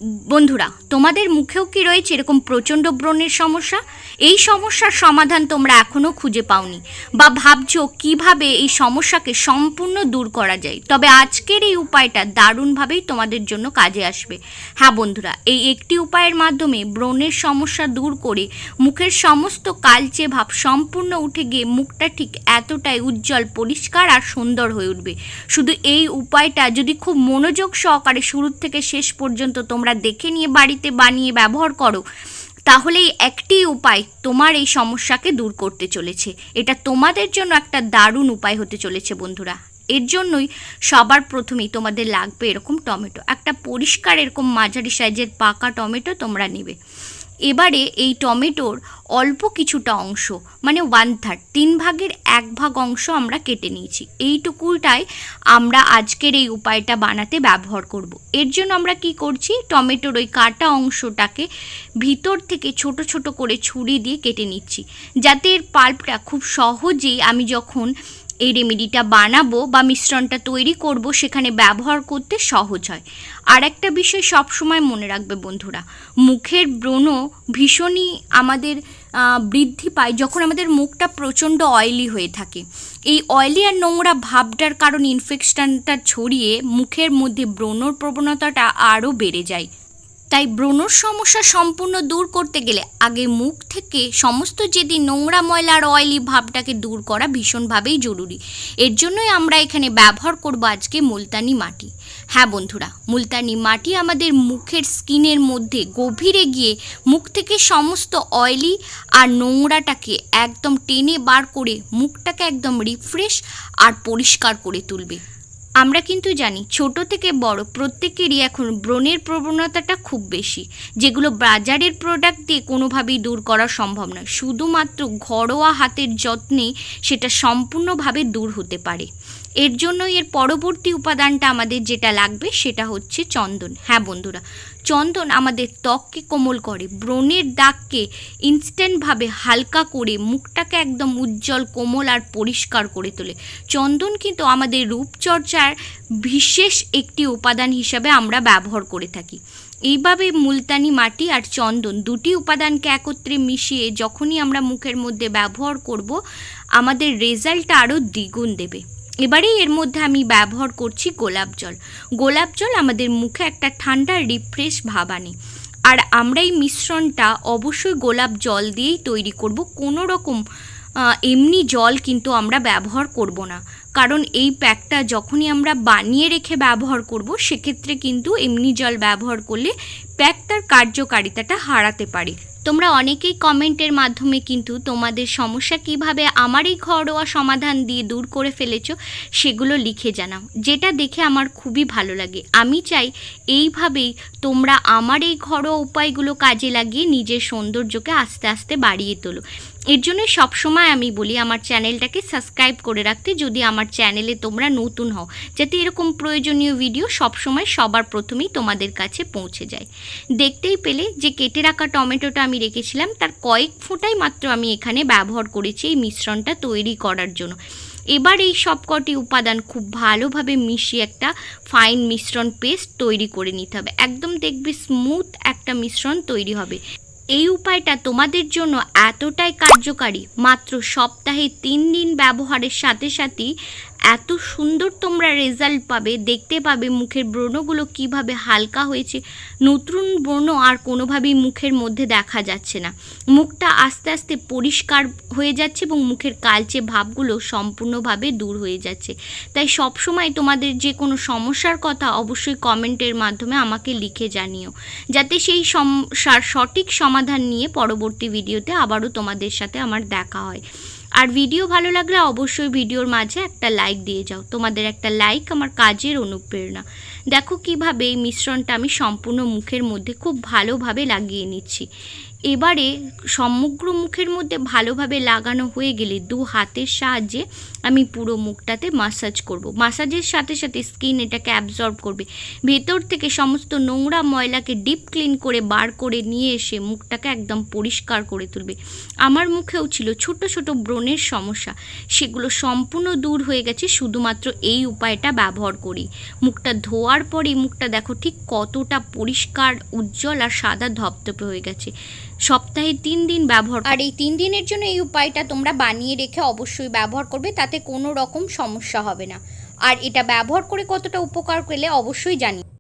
বন্ধুরা, তোমাদের মুখেও কি রয়েছে এরকম প্রচণ্ড ব্রণের সমস্যা? এই সমস্যার সমাধান তোমরা এখনও খুঁজে পাওনি বা ভাবছো কিভাবে এই সমস্যাকে সম্পূর্ণ দূর করা যায়, তবে আজকের এই উপায়টা দারুণভাবেই তোমাদের জন্য কাজে আসবে। হ্যাঁ বন্ধুরা, এই একটি উপায়ের মাধ্যমে ব্রণের সমস্যা দূর করে মুখের সমস্ত কালচে ভাব সম্পূর্ণ উঠে গিয়ে মুখটা ঠিক এতটাই উজ্জ্বল, পরিষ্কার আর সুন্দর হয়ে উঠবে। শুধু এই উপায়টা যদি খুব মনোযোগ সহকারে শুরু থেকে শেষ পর্যন্ত তোমরা দেখে নিয়ে বাড়িতে বানিয়ে ব্যবহার করো, তাহলে এই একটি উপায় তোমার এই সমস্যাকে দূর করতে চলেছে। এটা তোমাদের জন্য একটা দারুণ উপায় হতে চলেছে বন্ধুরা। এর জন্যই সবার প্রথমেই তোমাদের লাগবে এরকম টমেটো, একটা পরিষ্কার এরকম মাঝারি সাইজের পাকা টমেটো তোমরা নেবে। এবারে এই টমেটোর অল্প কিছুটা অংশ, মানে 1/3, 3 ভাগের 1 ভাগ অংশ আমরা কেটে নিয়েছি। এইটুকুটাই আমরা আজকের এই উপায়টা বানাতে ব্যবহার করব। এর জন্য আমরা কি করছি, টমেটোর ওই কাটা অংশটাকে ভিতর থেকে ছোট ছোট করে ছুরি দিয়ে কেটে নিচ্ছি, যাতে এর পাল্পটা খুব সহজেই আমি যখন এই রেমেডিটা বানাবো বা মিশ্রণটা তৈরি করব সেখানে ব্যবহার করতে সহজ হয়। আর একটা বিষয় সবসময় মনে রাখবে বন্ধুরা, মুখের ব্রণ ভীষণই আমাদের বৃদ্ধি পায় যখন আমাদের মুখটা প্রচণ্ড অয়েলি হয়ে থাকে। এই অয়েলি আর নোংরা ভাবটার কারণে ইনফেকশনটা ছড়িয়ে মুখের মধ্যে ব্রণর প্রবণতাটা আরও বেড়ে যায়। তাই ব্রণর সমস্যা সম্পূর্ণ দূর করতে গেলে আগে মুখ থেকে সমস্ত যেদিন নোংরা ময়লা আর অয়েলি ভাবটাকে দূর করা ভীষণভাবেই জরুরি। এর জন্যই আমরা এখানে ব্যবহার করব আজকে মুলতানি মাটি। হ্যাঁ বন্ধুরা, মুলতানি মাটি আমাদের মুখের স্কিনের মধ্যে গভীরে গিয়ে মুখ থেকে সমস্ত অয়েলি আর নোংরাটাকে একদম টেনে বার করে মুখটাকে একদম রিফ্রেশ আর পরিষ্কার করে তুলবে। আমরা কিন্তু জানি ছোট থেকে বড় প্রত্যেকেরই এখন ব্রণের প্রবণতাটা খুব বেশি, যেগুলো বাজারের প্রোডাক্ট দিয়ে কোনোভাবেই দূর করা সম্ভব নয়। শুধুমাত্র ঘরোয়া হাতের যত্নে সেটা সম্পূর্ণভাবে দূর হতে পারে। এর জন্য এর পরবর্তী উপাদানটা আমাদের যেটা লাগবে সেটা হচ্ছে চন্দন। হ্যাঁ বন্ধুরা, চন্দন আমাদের ত্বককে কোমল করে, ব্রণের দাগকে ইনস্ট্যান্টভাবে হালকা করে মুখটাকে একদম উজ্জ্বল, কোমল আর পরিষ্কার করে তোলে। চন্দন কিন্তু আমাদের রূপচর্চার বিশেষ একটি উপাদান হিসাবে আমরা ব্যবহার করে থাকি। এইভাবে মুলতানি মাটি আর চন্দন দুটি উপাদানকে একত্রে মিশিয়ে যখনই আমরা মুখের মধ্যে ব্যবহার করব, আমাদের রেজাল্টটা আরও দ্বিগুণ দেবে। এবারে এর মধ্যে আমি ব্যবহার করছি গোলাপ জল। গোলাপ জল আমাদের মুখে একটা ঠান্ডা রিফ্রেশ ভাব আনে। আর আমরা এই মিশ্রণটা অবশ্যই গোলাপ জল দিয়েই তৈরি করব, কোনো রকম এমনি জল কিন্তু আমরা ব্যবহার করব না। কারণ এই প্যাকটা যখনই আমরা বানিয়ে রেখে ব্যবহার করব, সেক্ষেত্রে কিন্তু এমনি জল ব্যবহার করলে প্যাকটার কার্যকারিতাটা হারাতে পারে। তোমরা অনেকেই কমেন্টের মাধ্যমে কিন্তু তোমাদের সমস্যা কিভাবে আমার এই ঘরোয়া সমাধান দিয়ে দূর করে ফেলেছো সেগুলো লিখে জানাও, যেটা দেখে আমার খুবই ভালো লাগে। আমি চাই এইভাবেই তোমরা আমার এই ঘরোয়া উপায়গুলো কাজে লাগিয়ে নিজের সৌন্দর্যকে আস্তে আস্তে বাড়িয়ে তোলো। এর জন্য সবসময় আমি বলি আমার চ্যানেলটাকে সাবস্ক্রাইব করে রাখতে, যদি আমার চ্যানেলে তোমরা নতুন হও, যাতে এরকম প্রয়োজনীয় ভিডিও সবসময় সবার প্রথমেই তোমাদের কাছে পৌঁছে যায়। দেখতেই পেলে যে কেটে রাখা টমেটোটা আমি রেখেছিলাম, তার কয়েক ফোঁটাই মাত্র আমি এখানে ব্যবহার করেছি এই মিশ্রণটা তৈরি করার জন্য। এবার এই সবকটি উপাদান খুব ভালোভাবে মিশিয়ে একটা ফাইন মিশ্রণ পেস্ট তৈরি করে নিতে হবে। একদম দেখবে স্মুথ একটা মিশ্রণ তৈরি হবে। এই উপায়টা তোমাদের জন্য এতটাই কার্যকারী, মাত্র সপ্তাহে 3 দিন ব্যবহারের সাথে সাথেই এত সুন্দর তোমরা রেজাল্ট পাবে। দেখতে পাবে মুখের ব্রণগুলো কিভাবে হালকা হয়েছে, নতুন ব্রণ আর কোনোভাবেই মুখের মধ্যে দেখা যাচ্ছে না। মুখটা আস্তে আস্তে পরিষ্কার হয়ে যাচ্ছে এবং মুখের কালচে ভাবগুলো সম্পূর্ণভাবে দূর হয়ে যাচ্ছে। তাই সবসময় তোমাদের যে কোনো সমস্যার কথা অবশ্যই কমেন্টের মাধ্যমে আমাকে লিখে জানিও, যাতে সেই সমস্যার সঠিক সমাধান নিয়ে পরবর্তী ভিডিওতে আবারও তোমাদের সাথে আমার দেখা হয়। আর ভিডিও ভালো লাগলে অবশ্যই ভিডিওর মাঝে একটা লাইক দিয়ে যাও। তোমাদের একটা লাইক আমার কাজের অনুপ্রেরণা। দেখো কিভাবে এই মিশ্রণটা আমি সম্পূর্ণ মুখের মধ্যে খুব ভালোভাবে লাগিয়ে নিচ্ছি। এবারে সমগ্র মুখের মধ্যে ভালোভাবে লাগানো হয়ে গেলে 2 হাতের সাহায্যে আমি পুরো মুখটাতে মাসাজ করব। মাসাজের সাথে সাথে স্কিন এটাকে অ্যাবজর্ব করবে, ভেতর থেকে সমস্ত নোংরা ময়লাকে ডিপ ক্লিন করে বার করে নিয়ে এসে মুখটাকে একদম পরিষ্কার করে তুলবে। আমার মুখেও ছিল ছোট ছোট ব্রণের সমস্যা, সেগুলো সম্পূর্ণ দূর হয়ে গেছে শুধুমাত্র এই উপায়টা ব্যবহার করি। মুখটা ধোয়ার ধোয়ার পরে মুখটা দেখো ঠিক কতটা পরিষ্কার, উজ্জ্বল আর সাদা ধপধপে হয়ে গেছে। সপ্তাহে 3 দিন ব্যবহার, আর এই 3 দিনের জন্য এই উপায়টা তোমরা বানিয়ে রেখে অবশ্যই ব্যবহার করবে, তাতে কোনো রকম সমস্যা হবে না। আর এটা ব্যবহার করে কতটা উপকার পেলে অবশ্যই জানি।